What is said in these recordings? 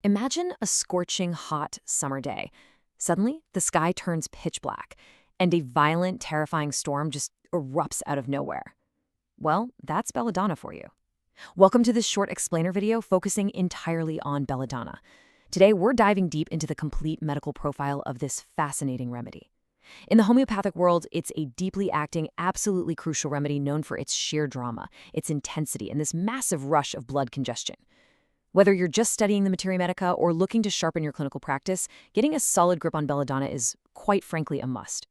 Imagine a scorching hot summer day. Suddenly, the sky turns pitch black, and a violent, terrifying storm just erupts out of nowhere. Well, that's Belladonna for you. Welcome to this short explainer video focusing entirely on Belladonna. Today, we're diving deep into the complete medical profile of this fascinating remedy. In the homeopathic world, it's a deeply acting, absolutely crucial remedy known for its sheer drama, its intensity, and this massive rush of blood congestion. Whether you're just studying the materia medica or looking to sharpen your clinical practice, getting a solid grip on Belladonna is, quite frankly, a must.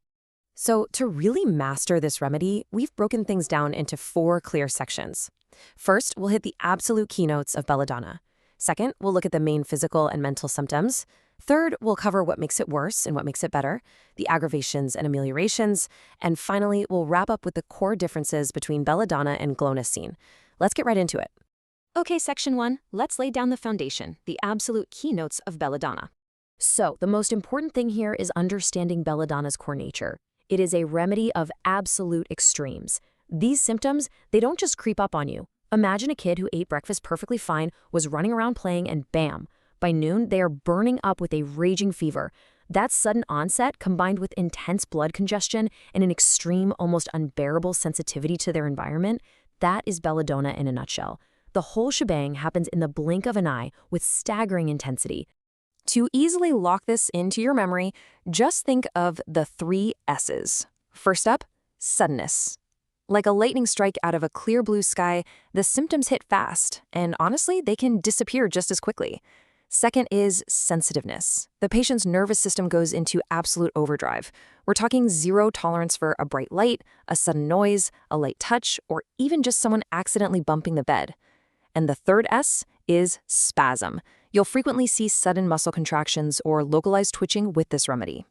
So, to really master this remedy, we've broken things down into 4 clear sections. First, we'll hit the absolute keynotes of Belladonna. Second, we'll look at the main physical and mental symptoms. Third, we'll cover what makes it worse and what makes it better, the aggravations and ameliorations. And finally, we'll wrap up with the core differences between Belladonna and Glonaceine. Let's get right into it. Okay, section 1, let's lay down the foundation, the absolute keynotes of Belladonna. So, the most important thing here is understanding Belladonna's core nature. It is a remedy of absolute extremes. These symptoms, they don't just creep up on you. Imagine a kid who ate breakfast perfectly fine, was running around playing, and bam! By noon, they are burning up with a raging fever. That sudden onset, combined with intense blood congestion and an extreme, almost unbearable sensitivity to their environment, that is Belladonna in a nutshell. The whole shebang happens in the blink of an eye with staggering intensity. To easily lock this into your memory, just think of the 3 S's. First up, suddenness. Like a lightning strike out of a clear blue sky, the symptoms hit fast, and honestly, they can disappear just as quickly. Second is sensitiveness. The patient's nervous system goes into absolute overdrive. We're talking zero tolerance for a bright light, a sudden noise, a light touch, or even just someone accidentally bumping the bed. And the third S is spasm. You'll frequently see sudden muscle contractions or localized twitching with this remedy.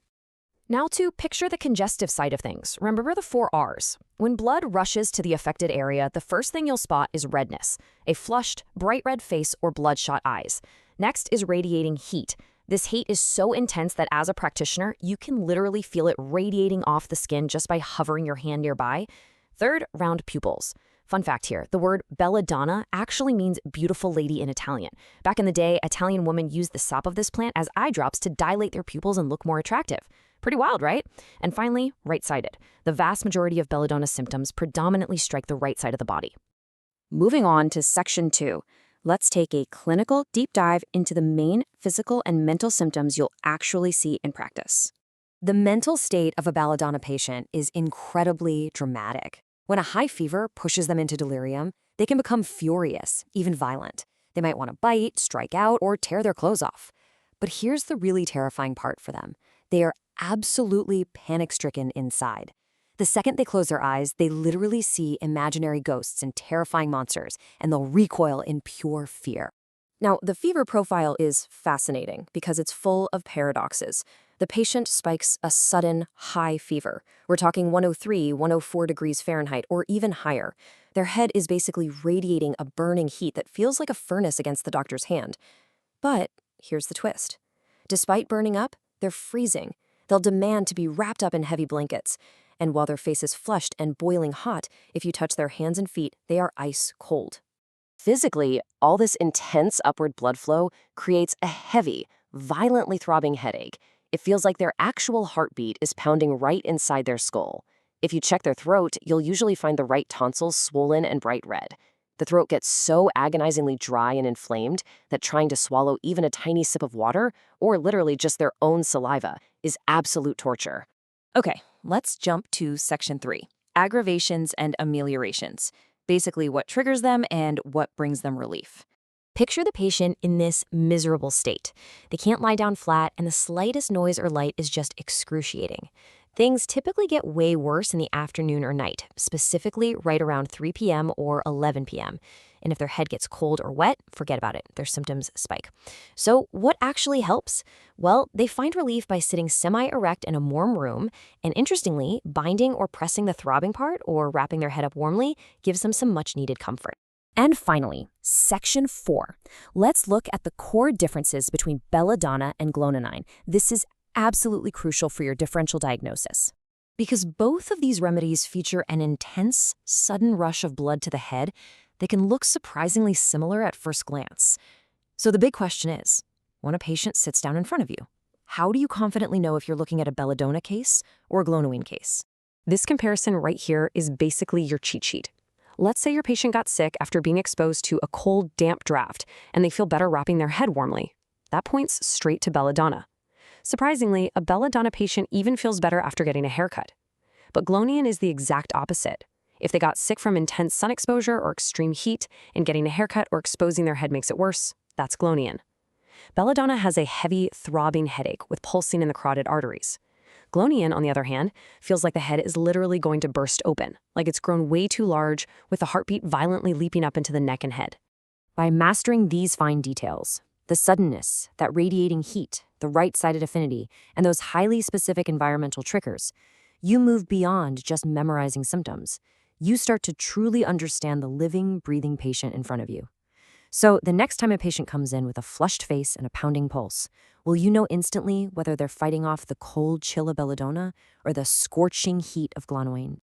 Now to picture the congestive side of things, remember the 4 R's. When blood rushes to the affected area, the first thing you'll spot is redness, a flushed, bright red face or bloodshot eyes. Next is radiating heat. This heat is so intense that as a practitioner, you can literally feel it radiating off the skin just by hovering your hand nearby. Third, round pupils. Fun fact here, the word Belladonna actually means beautiful lady in Italian. Back in the day, Italian women used the sap of this plant as eye drops to dilate their pupils and look more attractive. Pretty wild, right? And finally, right-sided. The vast majority of Belladonna symptoms predominantly strike the right side of the body. Moving on to section 2, let's take a clinical deep dive into the main physical and mental symptoms you'll actually see in practice. The mental state of a Belladonna patient is incredibly dramatic. When a high fever pushes them into delirium, they can become furious, even violent. They might want to bite, strike out, or tear their clothes off. But here's the really terrifying part for them. They are absolutely panic-stricken inside. The second they close their eyes, they literally see imaginary ghosts and terrifying monsters, and they'll recoil in pure fear. Now, the fever profile is fascinating because it's full of paradoxes. The patient spikes a sudden high fever. We're talking 103, 104 degrees Fahrenheit, or even higher. Their head is basically radiating a burning heat that feels like a furnace against the doctor's hand. But here's the twist. Despite burning up, they're freezing. They'll demand to be wrapped up in heavy blankets. And while their face is flushed and boiling hot, if you touch their hands and feet, they are ice cold. Physically, all this intense upward blood flow creates a heavy, violently throbbing headache. It feels like their actual heartbeat is pounding right inside their skull. If you check their throat, you'll usually find the right tonsils swollen and bright red. The throat gets so agonizingly dry and inflamed that trying to swallow even a tiny sip of water, or literally just their own saliva, is absolute torture. Okay, let's jump to section 3, aggravations and ameliorations. Basically what triggers them and what brings them relief. Picture the patient in this miserable state. They can't lie down flat, and the slightest noise or light is just excruciating. Things typically get way worse in the afternoon or night, specifically right around 3 p.m. or 11 p.m. And if their head gets cold or wet, forget about it. Their symptoms spike. So what actually helps? Well, they find relief by sitting semi-erect in a warm room, and interestingly, binding or pressing the throbbing part or wrapping their head up warmly gives them some much-needed comfort. And finally, section 4. Let's look at the core differences between Belladonna and Glonaceine. This is absolutely crucial for your differential diagnosis. Because both of these remedies feature an intense, sudden rush of blood to the head, they can look surprisingly similar at first glance. So the big question is, when a patient sits down in front of you. How do you confidently know if you're looking at a Belladonna case or a Glonoine case? This comparison right here is basically your cheat sheet. Let's say your patient got sick after being exposed to a cold, damp draft, and they feel better wrapping their head warmly. That points straight to Belladonna. Surprisingly, a Belladonna patient even feels better after getting a haircut. But Glonoine is the exact opposite. If they got sick from intense sun exposure or extreme heat, and getting a haircut or exposing their head makes it worse, that's Glonoine. Belladonna has a heavy, throbbing headache with pulsing in the carotid arteries. Glonoine, on the other hand, feels like the head is literally going to burst open, like it's grown way too large, with the heartbeat violently leaping up into the neck and head. By mastering these fine details, the suddenness, that radiating heat, the right-sided affinity, and those highly specific environmental triggers, you move beyond just memorizing symptoms. You start to truly understand the living, breathing patient in front of you. So the next time a patient comes in with a flushed face and a pounding pulse, will you know instantly whether they're fighting off the cold chill of Belladonna or the scorching heat of Glonoine?